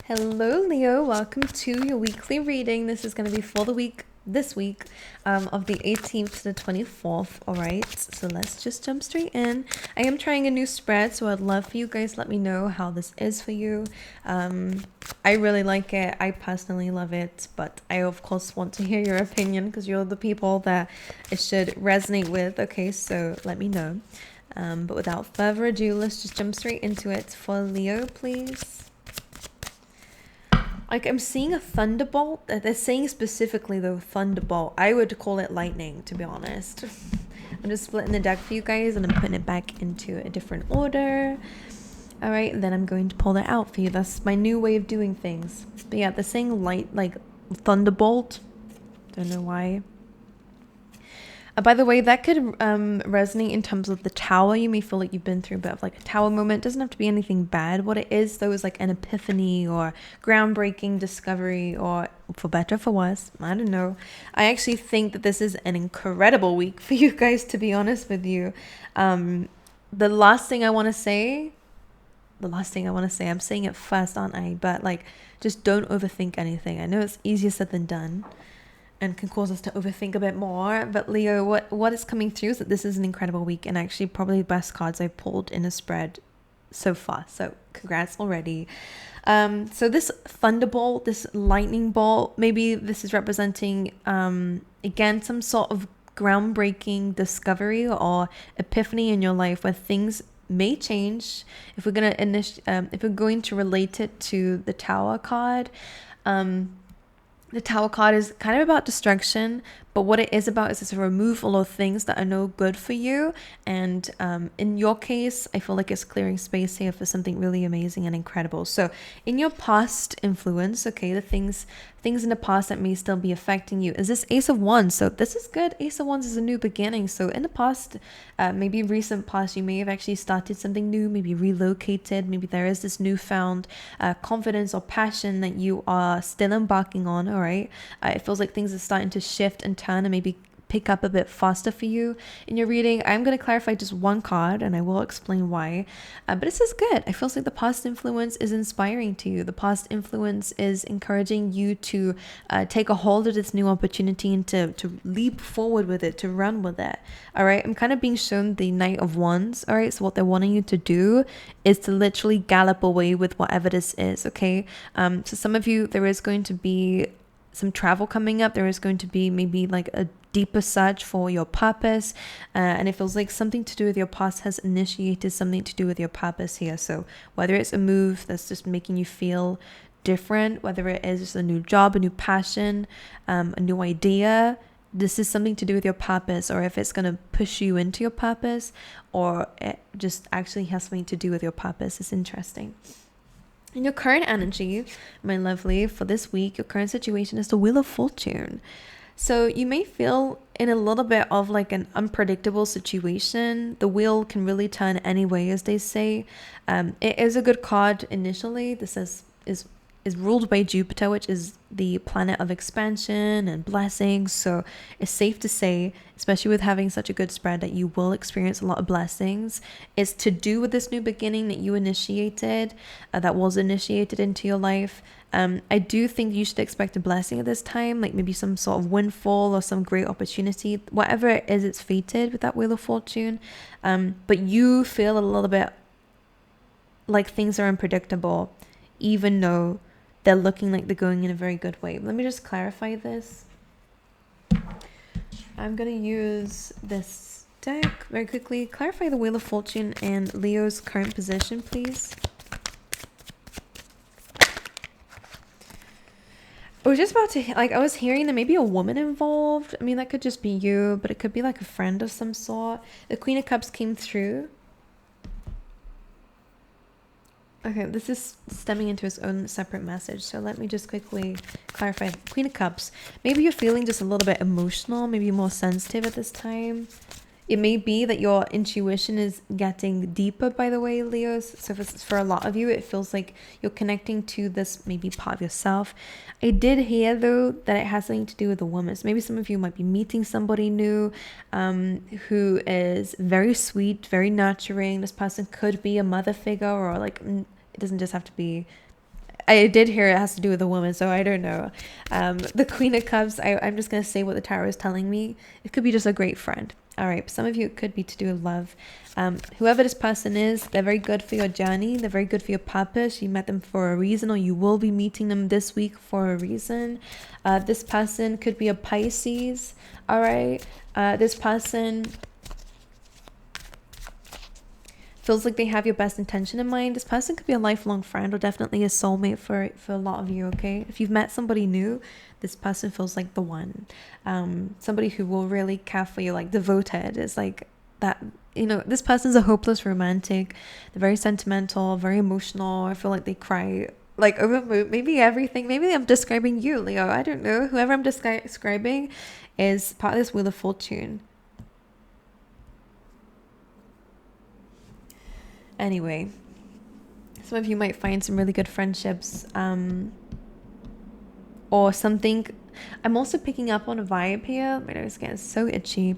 Hello, Leo. Welcome to your weekly reading. This is going to be for this week, of the 18th to the 24th. All right, so let's just jump straight in. I am trying a new spread, so I'd love for you guys to let me know how this is for you. I really like it. I personally love it, but I, of course, want to hear your opinion because you're the people that it should resonate with. Okay, so let me know. But without further ado, let's just jump straight into it. For Leo, please. Like, I'm seeing a thunderbolt. They're saying specifically, though, thunderbolt. I would call it lightning, to be honest. I'm just splitting the deck for you guys, and I'm putting it back into a different order. All right, and then I'm going to pull that out for you. That's my new way of doing things. But yeah, they're saying light, like thunderbolt. Don't know why. By the way, that could resonate in terms of the tower. You may feel like you've been through a bit of like a tower moment. It doesn't have to be anything bad. What it is, though, is like an epiphany or groundbreaking discovery, or for better or for worse, I don't know. I actually think that this is an incredible week for you guys, to be honest with you. The last thing I want to say, I'm saying it first, aren't I? But like, just don't overthink anything. I know it's easier said than done, and can cause us to overthink a bit more. But Leo, what is coming through is that this is an incredible week, and actually probably the best cards I've pulled in a spread so far. So congrats already. So this thunderbolt, this lightning bolt, maybe this is representing again some sort of groundbreaking discovery or epiphany in your life where things may change. If we're going to relate it to the Tower card, the Tower card is kind of about destruction, but what it is about is it's a removal of things that are no good for you. And in your case, I feel like it's clearing space here for something really amazing and incredible. So in your past influence, okay, the things in the past that may still be affecting you is this Ace of Wands. So this is good. Ace of Wands is a new beginning. So in the past, maybe recent past, you may have actually started something new, maybe relocated, maybe there is this newfound confidence or passion that you are still embarking on. All right, it feels like things are starting to shift and turn and maybe pick up a bit faster for you in your reading. I'm going to clarify just one card, and I will explain why, but this is good. I feel like the past influence is inspiring to you. The past influence is encouraging you to take a hold of this new opportunity and to leap forward with it, to run with it. All right, I'm kind of being shown the Knight of Wands. All right, so what they're wanting you to do is to literally gallop away with whatever this is. Okay, so some of you, there is going to be some travel coming up. There is going to be maybe like a deeper search for your purpose, and it feels like something to do with your past has initiated something to do with your purpose here. So whether it's a move that's just making you feel different, whether it is a new job, a new passion, a new idea, this is something to do with your purpose, or if it's going to push you into your purpose, or it just actually has something to do with your purpose. It's interesting. In your current energy, my lovely, for this week, your current situation is the Wheel of Fortune. So you may feel in a little bit of like an unpredictable situation. The wheel can really turn any way, as they say. It is a good card initially. This is ruled by Jupiter, which is the planet of expansion and blessings. So it's safe to say, especially with having such a good spread, that you will experience a lot of blessings. It's to do with this new beginning that you initiated, that was initiated into your life. I do think you should expect a blessing at this time, like maybe some sort of windfall or some great opportunity. Whatever it is, it's fated with that Wheel of Fortune. But you feel a little bit like things are unpredictable, even though they're looking like they're going in a very good way. Let me just clarify this. I'm going to use this deck very quickly. Clarify the Wheel of Fortune and Leo's current position, please. I was just about to, like, I was hearing that maybe a woman involved. I mean, that could just be you, but it could be like a friend of some sort. The Queen of Cups came through. Okay, this is stemming into its own separate message. So let me just quickly clarify. Queen of Cups. Maybe you're feeling just a little bit emotional, maybe more sensitive at this time. It may be that your intuition is getting deeper, by the way, Leos. So for a lot of you, it feels like you're connecting to this maybe part of yourself. I did hear, though, that it has something to do with a woman. So maybe some of you might be meeting somebody new who is very sweet, very nurturing. This person could be a mother figure, or like, it doesn't just have to be I did hear it has to do with a woman, so I don't know. The Queen of Cups, I'm just going to say what the tarot is telling me. It could be just a great friend. All right, some of you, it could be to do with love. Whoever this person is, they're very good for your journey. They're very good for your purpose. You met them for a reason, or you will be meeting them this week for a reason. This person could be a Pisces. All right, this person feels like they have your best intention in mind. This person could be a lifelong friend or definitely a soulmate for a lot of you, okay? If you've met somebody new, this person feels like the one. Somebody who will really care for you, like devoted. Is like that, you know, this person's a hopeless romantic. They're very sentimental, very emotional. I feel like they cry like over maybe everything. Maybe I'm describing you, Leo. I don't know. Whoever I'm describing is part of this Wheel of Fortune. Anyway, some of you might find some really good friendships, or something. I'm also picking up on a vibe here. My nose is getting so itchy.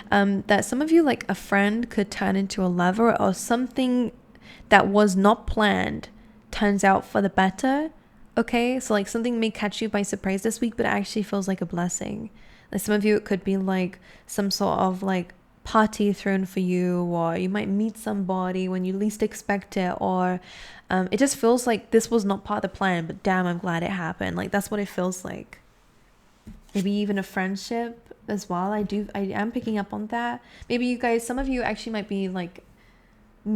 That some of you, like a friend could turn into a lover, or something that was not planned turns out for the better. Okay, so like something may catch you by surprise this week, but it actually feels like a blessing. Like some of you, it could be like some sort of like party thrown for you, or you might meet somebody when you least expect it, or it just feels like this was not part of the plan, but damn, I'm glad it happened. Like that's what it feels like. Maybe even a friendship as well. I am picking up on that. Maybe you guys, some of you actually might be like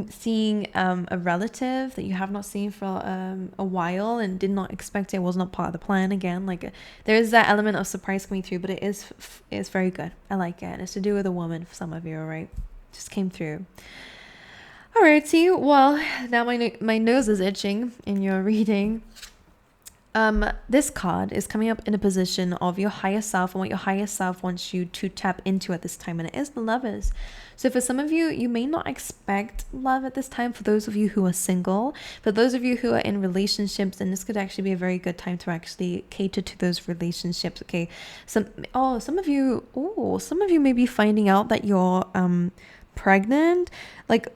seeing a relative that you have not seen for a while and did not expect it, was not part of the plan. Again, like there is that element of surprise coming through, but it's very good. I like it, and it's to do with a woman for some of you. All right, just came through. All right, see, well, now my nose is itching in your reading. This card is coming up in a position of your higher self and what your higher self wants you to tap into at this time, and it is the Lovers. So for some of you, you may not expect love at this time. For those of you who are single, for those of you who are in relationships, and this could actually be a very good time to actually cater to those relationships. Okay, some of you may be finding out that you're pregnant. Like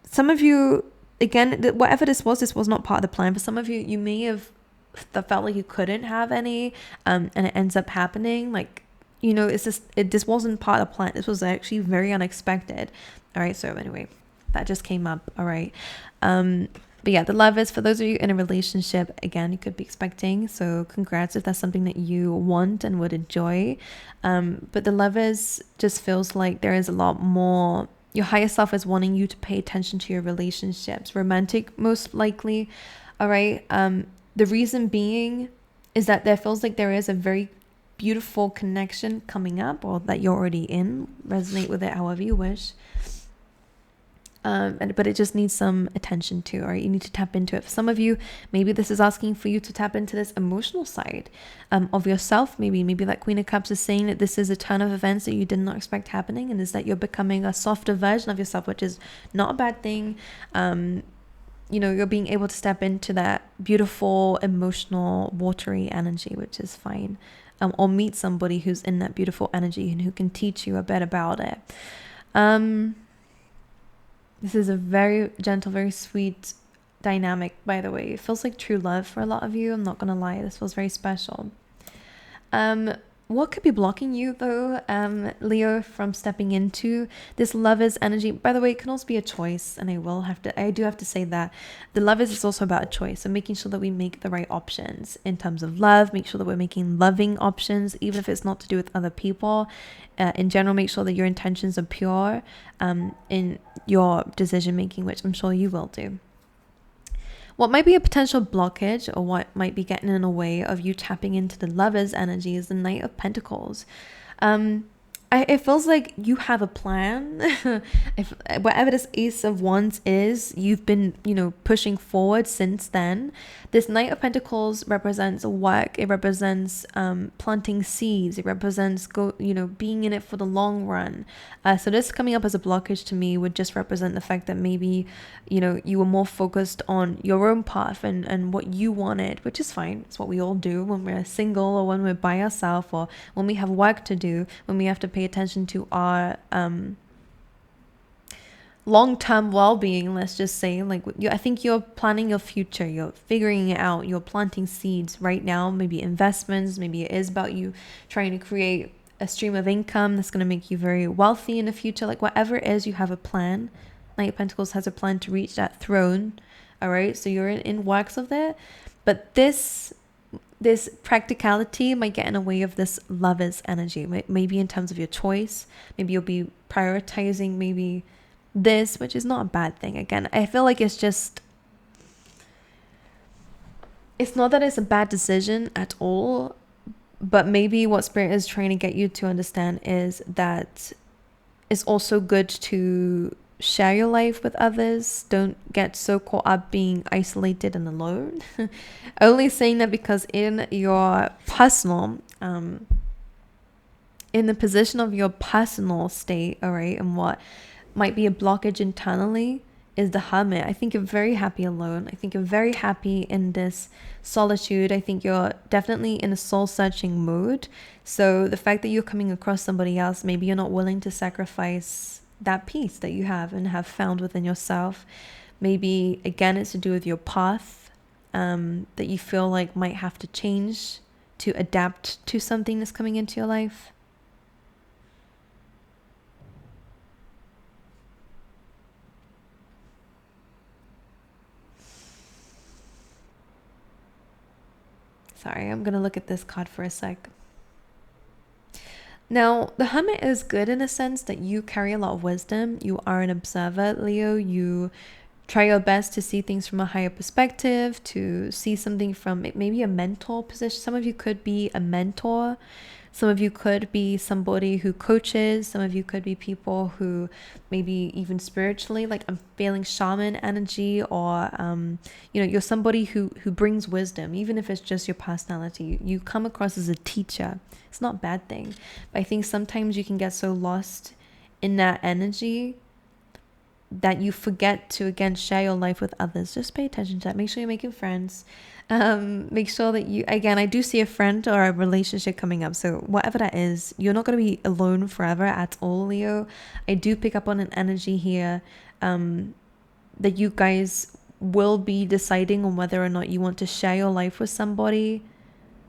some of you, again, whatever this was not part of the plan. For some of you, you may have felt like you couldn't have any, and it ends up happening. Like, you know, this wasn't part of the plan. This was actually very unexpected. All right, so anyway, that just came up. All right, but yeah, the Lovers, for those of you in a relationship, again, you could be expecting, so congrats if that's something that you want and would enjoy. But the Lovers just feels like there is a lot more. Your higher self is wanting you to pay attention to your relationships, romantic most likely. All right, the reason being is that there feels like there is a very beautiful connection coming up, or that you're already in. Resonate with it however you wish. But it just needs some attention too, or you need to tap into it. For some of you, maybe this is asking for you to tap into this emotional side of yourself. Maybe that Queen of Cups is saying that this is a turn of events that you did not expect happening, and is that you're becoming a softer version of yourself, which is not a bad thing. You know, you're being able to step into that beautiful, emotional, watery energy, which is fine. Or meet somebody who's in that beautiful energy and who can teach you a bit about it. This is a very gentle, very sweet dynamic, by the way. It feels like true love for a lot of you. I'm not going to lie. This feels very special. What could be blocking you, though, Leo, from stepping into this Lovers energy? By the way, it can also be a choice, and I do have to say that the Lovers is also about a choice, and making sure that we make the right options in terms of love. Make sure that we're making loving options, even if it's not to do with other people. In general, make sure that your intentions are pure in your decision making, which I'm sure you will do. What might be a potential blockage, or what might be getting in the way of you tapping into the Lovers energy, is the Knight of Pentacles. It feels like you have a plan. If whatever this Ace of Wands is, you've been, pushing forward since then. This Knight of Pentacles represents work. It represents planting seeds. It represents being in it for the long run. So this coming up as a blockage to me would just represent the fact that maybe you were more focused on your own path and what you wanted, which is fine. It's what we all do when we're single, or when we're by ourselves, or when we have work to do, when we have to pay attention to our long-term well-being, let's just say, like I think you're planning your future, you're figuring it out, you're planting seeds right now, maybe investments, maybe it is about you trying to create a stream of income that's going to make you very wealthy in the future. Like whatever it is, you have a plan. Knight of Pentacles has a plan to reach that throne. All right, so you're in works of that, but this practicality might get in the way of this lover's energy. Maybe in terms of your choice, maybe you'll be prioritizing maybe this, which is not a bad thing. Again, I feel like it's not that it's a bad decision at all, but maybe what Spirit is trying to get you to understand is that it's also good to share your life with others. Don't get so caught up being isolated and alone. Only saying that because in your personal, in the position of your personal state, all right, and what might be a blockage internally is the Hermit. I think you're very happy alone. I think you're very happy in this solitude. I think you're definitely in a soul-searching mode. So the fact that you're coming across somebody else, maybe you're not willing to sacrifice that peace that you have and have found within yourself. Maybe, again, it's to do with your path that you feel like might have to change to adapt to something that's coming into your life. Sorry, I'm going to look at this card for a sec. Now, the Hermit is good in a sense that you carry a lot of wisdom. You are an observer, Leo. You try your best to see things from a higher perspective, to see something from maybe a mentor position. Some of you could be a mentor. Some of you could be somebody who coaches. Some of you could be people who maybe even spiritually, like I'm feeling shaman energy, or, you're somebody who brings wisdom, even if it's just your personality. You come across as a teacher. It's not a bad thing. But I think sometimes you can get so lost in that energy that you forget to, again, share your life with others. Just pay attention to that. Make sure you're making friends. Make sure that you, again, I do see a friend or a relationship coming up. So whatever that is, you're not going to be alone forever at all, Leo. I do pick up on an energy here that you guys will be deciding on whether or not you want to share your life with somebody,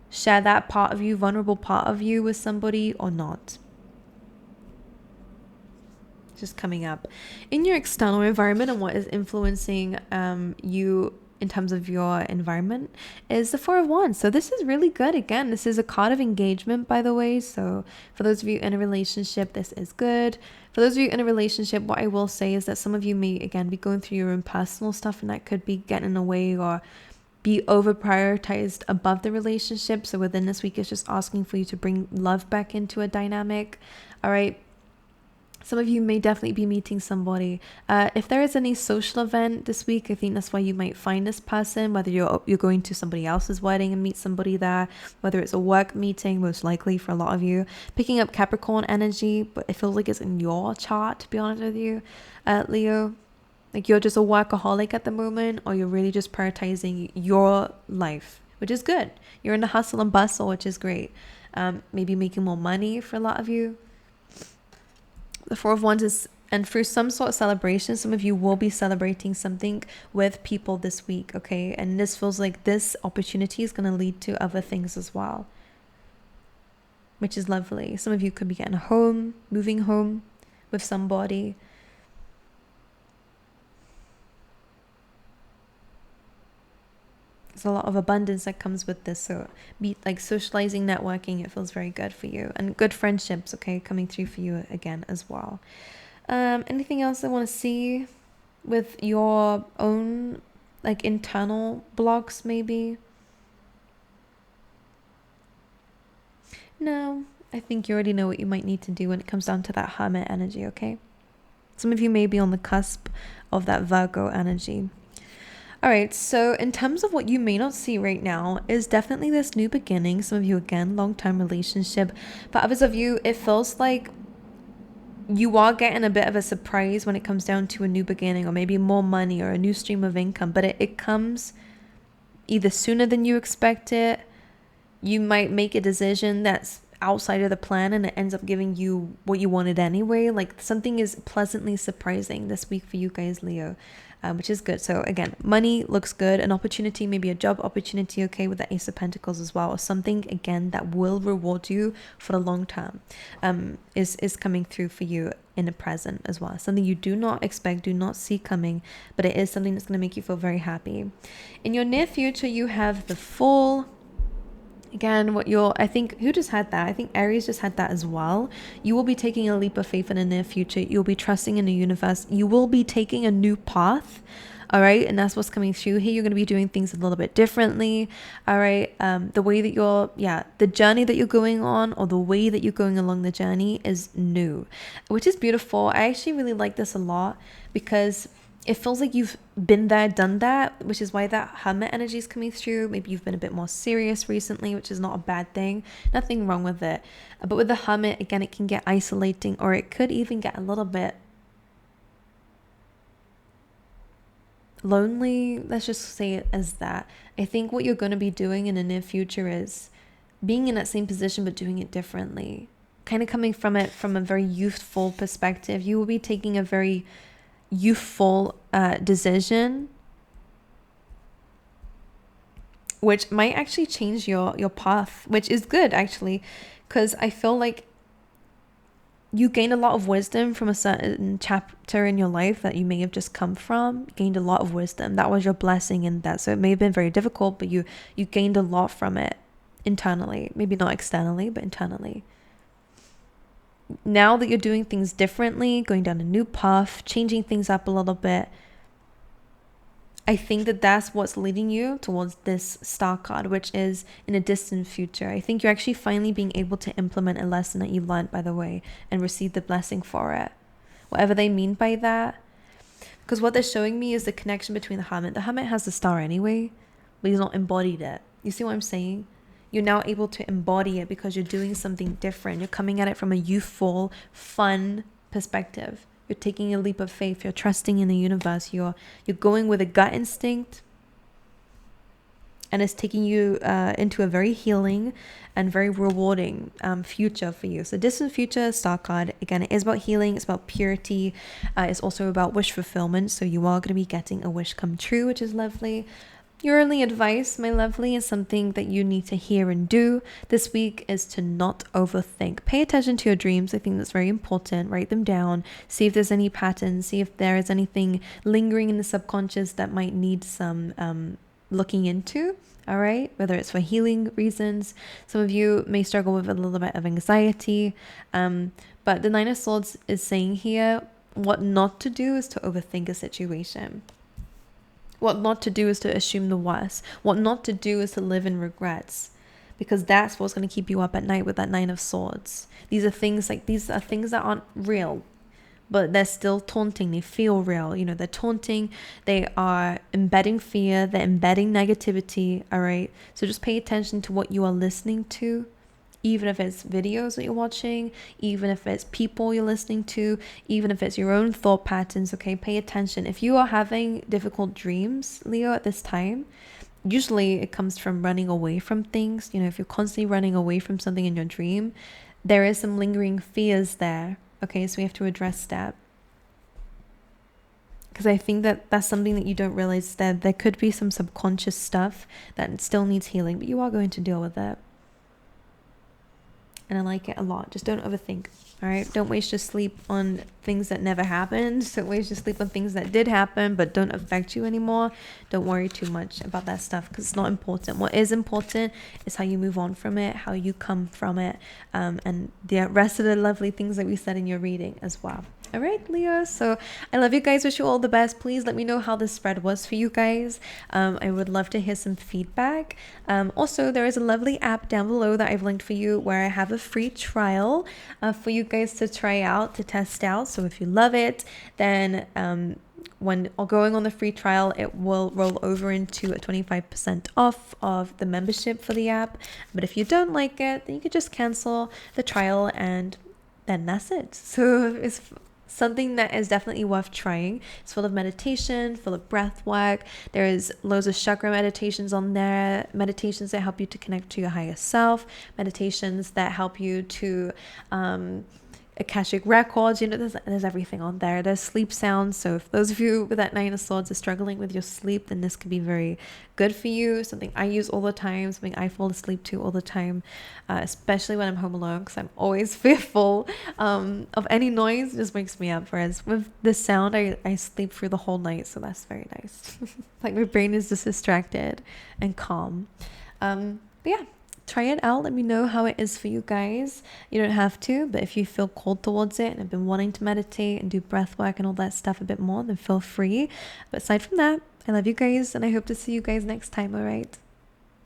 share that part of you, vulnerable part of you with somebody or not. Just coming up in your external environment, and what is influencing you in terms of your environment is the Four of Wands. So this is really good. Again, this is a card of engagement, by the way. So for those of you in a relationship, this is good. For those of you in a relationship, what I will say is that some of you may, again, be going through your own personal stuff, and that could be getting in the way or be over prioritized above the relationship. So within this week, it's just asking for you to bring love back into a dynamic. All right. Some of you may definitely be meeting somebody. If there is any social event this week, I think that's why you might find this person, whether you're going to somebody else's wedding and meet somebody there, whether it's a work meeting, most likely for a lot of you. Picking up Capricorn energy, but it feels like it's in your chart, to be honest with you, Leo. Like you're just a workaholic at the moment, or you're really just prioritizing your life, which is good. You're in the hustle and bustle, which is great. Maybe making more money for a lot of you. The Four of Wands is, and through some sort of celebration, some of you will be celebrating something with people this week, okay? And this feels like this opportunity is going to lead to other things as well, which is lovely. Some of you could be getting home, moving home with somebody. There's a lot of abundance that comes with this. So be like socializing, networking, it feels very good for you. And good friendships, okay, coming through for you again as well. Anything else I want to see with your own like internal blocks maybe? No, I think you already know what you might need to do when it comes down to that Hermit energy, okay? Some of you may be on the cusp of that Virgo energy. All right, so in terms of what you may not see right now is definitely this new beginning. Some of you, again, long-term relationship. For others of you, it feels like you are getting a bit of a surprise when it comes down to a new beginning, or maybe more money or a new stream of income. But it comes either sooner than you expect it. You might make a decision that's outside of the plan and it ends up giving you what you wanted anyway. Like something is pleasantly surprising this week for you guys, Leo, which is good. So again, money looks good, an opportunity, maybe a job opportunity, okay, with the Ace of Pentacles as well, or something again that will reward you for the long term, is coming through for you in the present as well. Something you do not expect, do not see coming, but it is something that's going to make you feel very happy. In your near future, you have the Fool. Again, I think, who just had that? I think Aries just had that as well. You will be taking a leap of faith in the near future. You'll be trusting in the universe. You will be taking a new path. All right. And that's what's coming through here. You're going to be doing things a little bit differently. All right. The way that the journey that you're going on, or the way that you're going along the journey, is new, which is beautiful. I actually really like this a lot because it feels like you've been there, done that, which is why that Hermit energy is coming through. Maybe you've been a bit more serious recently, which is not a bad thing. Nothing wrong with it. But with the Hermit, again, it can get isolating, or it could even get a little bit lonely. Let's just say it as that. I think what you're going to be doing in the near future is being in that same position, but doing it differently. Kind of coming from it from a very youthful perspective. You will be taking a very youthful decision, which might actually change your path, which is good actually, because I feel like you gained a lot of wisdom from a certain chapter in your life that you may have just come from. Gained a lot of wisdom. That was your blessing in that. So it may have been very difficult, but you gained a lot from it internally. Maybe not externally, but internally. Now that you're doing things differently, going down a new path, changing things up a little bit, I think that that's what's leading you towards this Star card, which is in a distant future. I think you're actually finally being able to implement a lesson that you learned, by the way, and receive the blessing for it. Whatever they mean by that. Because what they're showing me is the connection between the Hermit. The Hermit has the star anyway, but he's not embodied it. You see what I'm saying? You're now able to embody it because you're doing something different. You're coming at it from a youthful, fun perspective. You're taking a leap of faith. You're trusting in the universe. You're going with a gut instinct. And it's taking you into a very healing and very rewarding future for you. So distant future, Star card. Again, it is about healing. It's about purity. It's also about wish fulfillment. So you are going to be getting a wish come true, which is lovely. Your only advice, my lovely, is something that you need to hear and do this week is to not overthink. Pay attention to your dreams. I think that's very important. Write them down. See if there's any patterns. See if there is anything lingering in the subconscious that might need some looking into. All right, whether it's for healing reasons. Some of you may struggle with a little bit of anxiety. But the Nine of Swords is saying here, what not to do is to overthink a situation. What not to do is to assume the worst. What not to do is to live in regrets, because that's what's going to keep you up at night with that Nine of Swords. These are things that aren't real, but they're still taunting. They feel real. You know, they're taunting. They are embedding fear. They're embedding negativity. All right. So just pay attention to what you are listening to. Even if it's videos that you're watching, even if it's people you're listening to, even if it's your own thought patterns, okay, pay attention. If you are having difficult dreams, Leo, at this time, usually it comes from running away from things. You know, if you're constantly running away from something in your dream, there is some lingering fears there, okay, so we have to address that. Because I think that that's something that you don't realize, that there could be some subconscious stuff that still needs healing, but you are going to deal with it. And I like it a lot. Just don't overthink. All right. Don't waste your sleep on things that never happened. Don't waste your sleep on things that did happen but don't affect you anymore. Don't worry too much about that stuff because it's not important. What is important is how you move on from it, how you come from it, and the rest of the lovely things that we said in your reading as well. All right, Leo. So I love you guys. Wish you all the best. Please let me know how this spread was for you guys. I would love to hear some feedback. Also, there is a lovely app down below that I've linked for you where I have a free trial for you guys to try out, to test out. So if you love it, then when going on the free trial, it will roll over into a 25% off of the membership for the app. But if you don't like it, then you could just cancel the trial and then that's it. So it's something that is definitely worth trying. It's full of meditation, full of breath work. There's loads of chakra meditations on there, meditations that help you to connect to your higher self, meditations that help you to Akashic records. You know, there's everything on there. There's sleep sounds, so if those of you with that Nine of Swords are struggling with your sleep, then this could be very good for you. Something I use all the time, something I fall asleep to all the time, especially when I'm home alone, because I'm always fearful of any noise. It just wakes me up, whereas with this sound I sleep through the whole night, so that's very nice. Like my brain is just distracted and calm. But yeah, try it out. Let me know how it is for you guys. You don't have to, but if you feel called towards it and have been wanting to meditate and do breath work and all that stuff a bit more, then feel free. But aside from that, I love you guys, and I hope to see you guys next time. All right.